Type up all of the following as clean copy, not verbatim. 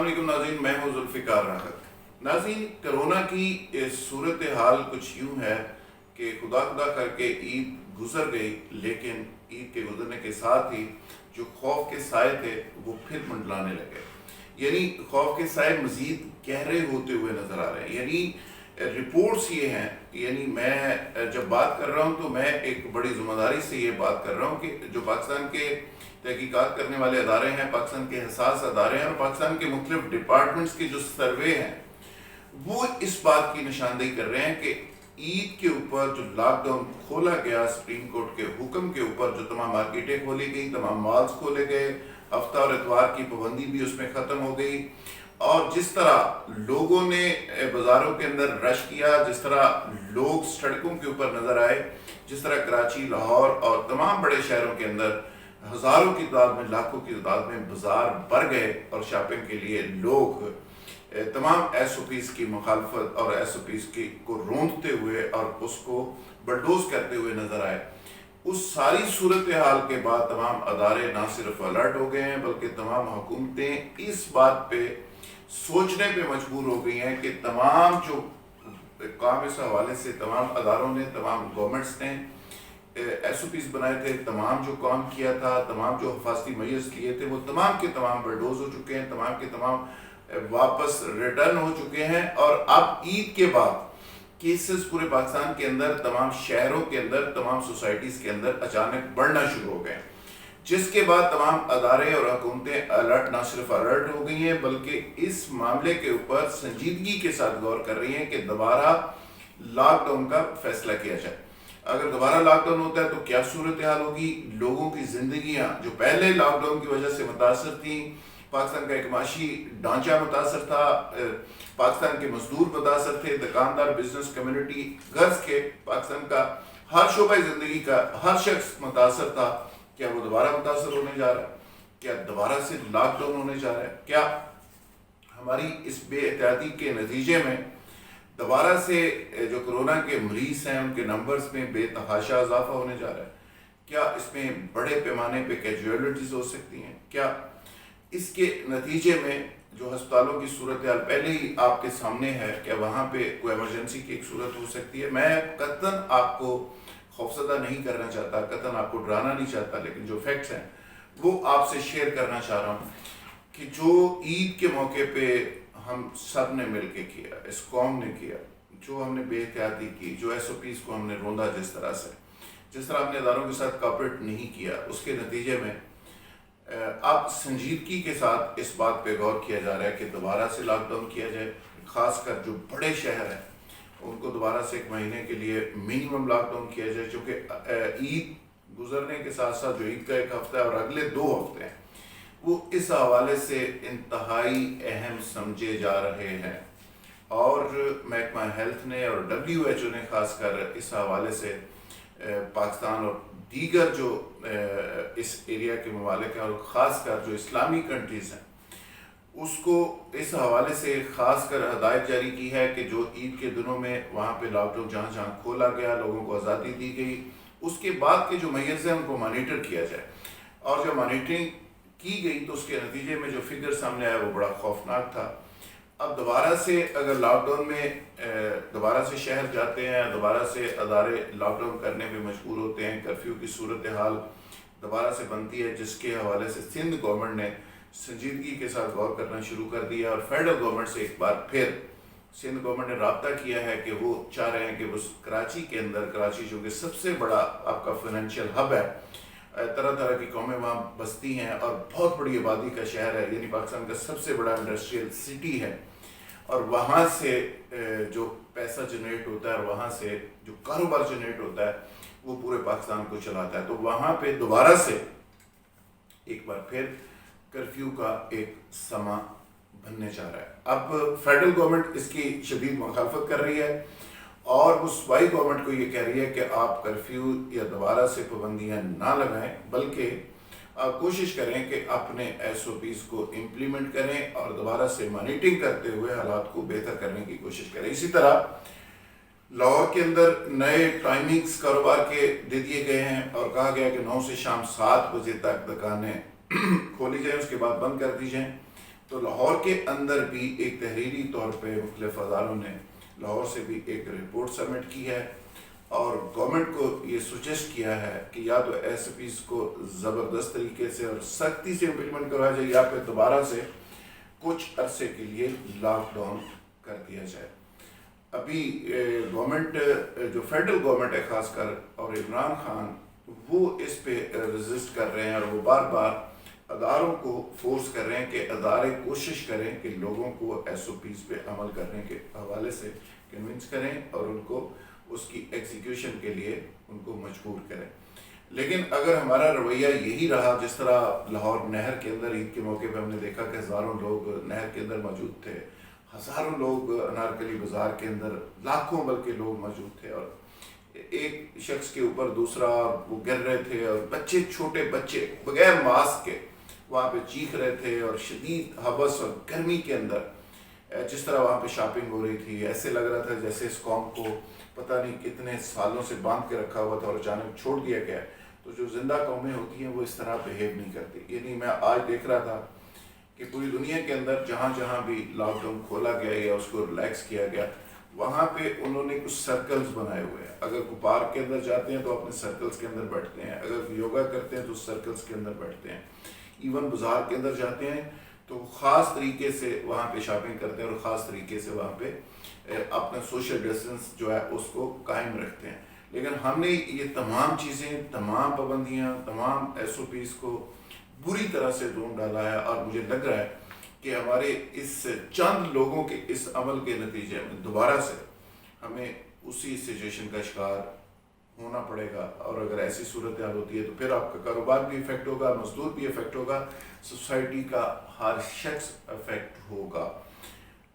علیکم ناظرین، میں ہوں ذوالفقار راحت۔ ناظرین، کرونا کی صورتحال کچھ یوں ہے کہ خدا خدا کر کے عید گزر گئی، لیکن عید کے گزرنے کے ساتھ ہی جو خوف کے سائے تھے وہ پھر منڈلانے لگے، یعنی خوف کے سائے مزید گہرے ہوتے ہوئے نظر آ رہے ہیں۔ یعنی رپورٹس یہ ہیں، یعنی میں جب بات کر رہا ہوں تو میں ایک بڑی ذمہ داری سے یہ بات کر رہا ہوں کہ جو پاکستان کے تحقیقات کرنے والے ادارے ہیں، پاکستان کے حساس ادارے ہیں اور پاکستان کے مختلف ڈپارٹمنٹس کے جو سروے ہیں وہ اس بات کی نشاندہی کر رہے ہیں کہ عید کے اوپر جو لاک ڈاؤن کھولا گیا سپریم کورٹ کے حکم کے اوپر، جو تمام مارکیٹیں کھولی گئی، تمام مالز کھولے گئے، ہفتہ اور اتوار کی پابندی بھی اس میں ختم ہو گئی، اور جس طرح لوگوں نے بازاروں کے اندر رش کیا، جس طرح لوگ سڑکوں کے اوپر نظر آئے، جس طرح کراچی، لاہور اور تمام بڑے شہروں کے اندر ہزاروں کی تعداد میں، لاکھوں کی تعداد میں بازار بھر گئے اور شاپنگ کے لیے لوگ تمام ایس او پیز کی مخالفت اور ایس او پیز کو روندتے ہوئے اور اس کو بلڈوز کرتے ہوئے نظر آئے۔ اس ساری صورتحال کے بعد تمام ادارے نہ صرف الرٹ ہو گئے ہیں بلکہ تمام حکومتیں اس بات پہ سوچنے پہ مجبور ہو گئی ہیں کہ تمام جو کام اس حوالے سے تمام اداروں نے، تمام گورنمنٹس نے ایس او پیز بنائے تھے، تمام جو کام کیا تھا، تمام جو حفاظتی میئرز لیے تھے، وہ تمام کے تمام بلڈوز ہو چکے ہیں، تمام کے تمام واپس ریٹرن ہو چکے ہیں۔ اور اب عید کے بعد کیسز پورے پاکستان کے اندر، تمام شہروں کے اندر، تمام سوسائٹیز کے اندر اچانک بڑھنا شروع ہو گئے، جس کے بعد تمام ادارے اور حکومتیں الرٹ، نہ صرف الرٹ ہو گئی ہیں بلکہ اس معاملے کے اوپر سنجیدگی کے ساتھ غور کر رہی ہیں کہ دوبارہ لاک ڈاؤن کا فیصلہ کیا جائے۔ اگر دوبارہ لاک ڈاؤن ہوتا ہے تو کیا صورتحال ہوگی؟ لوگوں کی زندگیاں جو پہلے لاک ڈاؤن کی وجہ سے متاثر تھیں، پاکستان کا ایک معاشی ڈھانچہ متاثر تھا، پاکستان کے مزدور متاثر تھے، دکاندار، بزنس کمیونٹی، غرض کے پاکستان کا ہر شعبہ زندگی کا ہر شخص متاثر تھا، کیا وہ دوبارہ متاثر ہونے جا رہا ہے؟ کیا دوبارہ سے لاک ڈاؤن ہونے جا رہا ہے؟ کیا ہماری اس بے احتیاطی کے نتیجے میں دوبارہ سے جو کرونا کے مریض ہیں ان کے نمبرز میں بے تحاشا اضافہ ہونے جا رہا ہے؟ کیا اس میں بڑے پیمانے پہ کیجویلٹیز ہو سکتی ہیں؟ کیا اس کے نتیجے میں جو ہسپتالوں کی صورتحال پہلے ہی آپ کے سامنے ہے، کیا وہاں پہ کوئی ایمرجنسی کی ایک صورت ہو سکتی ہے؟ میں قطعاً آپ کو خوفزدہ نہیں کرنا چاہتا، قطعاً آپ کو ڈرانا نہیں چاہتا، لیکن جو فیکٹس ہیں وہ آپ سے شیئر کرنا چاہ رہا ہوں کہ جو عید کے موقع پہ ہم سب نے مل کے کیا، اس قوم نے کیا، جو ہم نے بے احتیاطی کی، جو ایس او پیز کو ہم نے روندا، جس طرح ہم نے اداروں کے ساتھ کوآپریٹ نہیں کیا، اس کے نتیجے میں اب سنجیدگی کے ساتھ اس بات پہ غور کیا جا رہا ہے کہ دوبارہ سے لاک ڈاؤن کیا جائے، خاص کر جو بڑے شہر ہیں ان کو دوبارہ سے ایک مہینے کے لیے منیمم لاک ڈاؤن کیا جائے، چونکہ عید گزرنے کے ساتھ ساتھ جو عید کا ایک ہفتہ ہے اور اگلے 2 ہفتے ہیں وہ اس حوالے سے انتہائی اہم سمجھے جا رہے ہیں، اور محکمہ ہیلتھ نے اور WHO نے خاص کر اس حوالے سے پاکستان اور دیگر جو اس ایریا کے ممالک ہیں اور خاص کر جو اسلامی کنٹریز ہیں اس کو اس حوالے سے خاص کر ہدایت جاری کی ہے کہ جو عید کے دنوں میں وہاں پہ لاک ڈاؤن جہاں جہاں کھولا گیا، لوگوں کو آزادی دی گئی، اس کے بعد کے جو میئرز ہیں ان کو مانیٹر کیا جائے، اور جو مانیٹرنگ کی گئی تو اس کے نتیجے میں جو فگر سامنے آیا وہ بڑا خوفناک تھا۔ اب دوبارہ سے اگر لاک ڈاؤن میں دوبارہ سے شہر جاتے ہیں، دوبارہ سے ادارے لاک ڈاؤن کرنے میں مجبور ہوتے ہیں، کرفیو کی صورتحال دوبارہ سے بنتی ہے، جس کے حوالے سے سندھ گورنمنٹ نے سنجیدگی کے ساتھ غور کرنا شروع کر دیا، اور فیڈرل گورنمنٹ سے ایک بار پھر سندھ گورنمنٹ نے رابطہ کیا ہے کہ وہ چاہ رہے ہیں کہ وہ کراچی کے اندر، کراچی جو کہ سب سے بڑا آپ کا فائنینشیل ہب ہے، طرح طرح کی قومیں وہاں بستی ہیں اور بہت بڑی آبادی کا شہر ہے، یعنی پاکستان کا سب سے بڑا انڈسٹریل سٹی ہے، اور وہاں سے جو پیسہ جنریٹ ہوتا ہے اور وہاں سے جو کاروبار جنریٹ ہوتا ہے وہ پورے پاکستان کو چلاتا ہے، تو وہاں پہ دوبارہ سے ایک بار پھر کرفیو کا ایک سما بننے جا رہا ہے۔ اب فیڈرل گورنمنٹ اس کی شدید مخالفت کر رہی ہے اور وہ صوبائی گورنمنٹ کو یہ کہہ رہی ہے کہ آپ کرفیو یا دوبارہ سے پابندیاں نہ لگائیں، بلکہ آپ کوشش کریں کہ اپنے ایس او پیز کو امپلیمنٹ کریں اور دوبارہ سے مانیٹرنگ کرتے ہوئے حالات کو بہتر کرنے کی کوشش کریں۔ اسی طرح لاہور کے اندر نئے ٹائمنگز کاروبار کے دے دیے گئے ہیں اور کہا گیا کہ 9 سے شام 7 بجے تک دکانیں کھولی جائیں، اس کے بعد بند کر دی جائیں۔ تو لاہور کے اندر بھی ایک تحریری طور پہ مختلف اداروں نے لاہور سے بھی ایک رپورٹ سبمٹ کی ہے اور گورنمنٹ کو یہ سجیسٹ کیا ہے کہ یا تو ایس پیز کو زبردست طریقے سے اور سختی سے امپلیمنٹ کروایا جائے یا پھر دوبارہ سے کچھ عرصے کے لیے لاک ڈاؤن کر دیا جائے. ابھی گورنمنٹ جو فیڈرل گورنمنٹ ہے خاص کر اور عمران خان وہ اس پہ رزسٹ کر رہے ہیں اور وہ بار بار اداروں کو فورس کر رہے ہیں کہ ادارے کوشش کریں کہ لوگوں کو ایس او پیز پہ عمل کرنے کے حوالے سے کنونس کریں اور ان کو اس کی ایگزیکیوشن کے لیے ان کو مجبور کریں. لیکن اگر ہمارا رویہ یہی رہا جس طرح لاہور نہر کے اندر عید کے موقع پہ ہم نے دیکھا کہ ہزاروں لوگ نہر کے اندر موجود تھے, ہزاروں لوگ انارکلی بازار کے اندر لاکھوں بلکہ لوگ موجود تھے اور ایک شخص کے اوپر دوسرا وہ گر رہے تھے اور بچے چھوٹے بچے بغیر ماسک کے وہاں پہ چیخ رہے تھے اور شدید حبس اور گرمی کے اندر جس طرح وہاں پہ شاپنگ ہو رہی تھی ایسے لگ رہا تھا جیسے اس قوم کو پتہ نہیں کتنے سالوں سے باندھ کے رکھا ہوا تھا اور اچانک چھوڑ دیا گیا. تو جو زندہ قومیں ہوتی ہیں وہ اس طرح بہیو نہیں کرتی. یعنی میں آج دیکھ رہا تھا کہ پوری دنیا کے اندر جہاں جہاں بھی لاک ڈاؤن کھولا گیا یا اس کو ریلیکس کیا گیا وہاں پہ انہوں نے کچھ سرکلز بنائے ہوئے ہیں. اگر کوئی پارک کے اندر جاتے ہیں تو اپنے سرکلز کے اندر بیٹھتے ہیں, اگر یوگا کرتے ہیں تو سرکلز کے اندر بیٹھتے ہیں, ایون بازار کے اندر جاتے ہیں تو خاص طریقے سے وہاں پہ شاپنگ کرتے ہیں اور خاص طریقے سے وہاں پہ اپنا سوشل ڈسٹینس جو ہے اس کو قائم رکھتے ہیں. لیکن ہم نے یہ تمام چیزیں, تمام پابندیاں, تمام ایس او پیز کو بری طرح سے ڈھونڈ ڈالا ہے اور مجھے لگ رہا ہے کہ ہمارے اس چند لوگوں کے اس عمل کے نتیجے میں دوبارہ سے ہمیں اسی سچویشن کا شکار ہونا پڑے گا. اور اگر ایسی صورتحال ہوتی ہے تو پھر آپ کا کاروبار بھی افیکٹ ہوگا, مزدور بھی افیکٹ ہوگا, سوسائٹی کا ہر شخص افیکٹ ہوگا.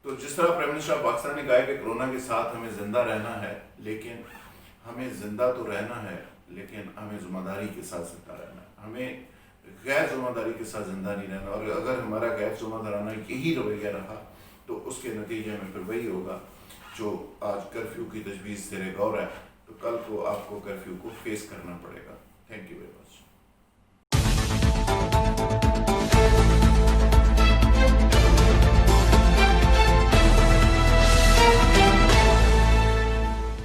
تو جس طرح پرائم منسٹر آف پاکستان نے کہا کہ کرونا کے ساتھ ہمیں زندہ رہنا ہے, لیکن ہمیں زندہ تو رہنا ہے لیکن ہمیں ذمہ داری کے ساتھ زندہ رہنا ہے, ہمیں غیر ذمہ داری کے ساتھ زندہ نہیں رہنا. اور اگر ہمارا غیر ذمہ دارانہ یہی رویہ رہا تو اس کے نتیجے میں پھر وہی ہوگا جو آج کرفیو کی تجویز زیر غور ہے, تو کل کو آپ کو کرفیو کو فیس کرنا پڑے گا. Thank you very much.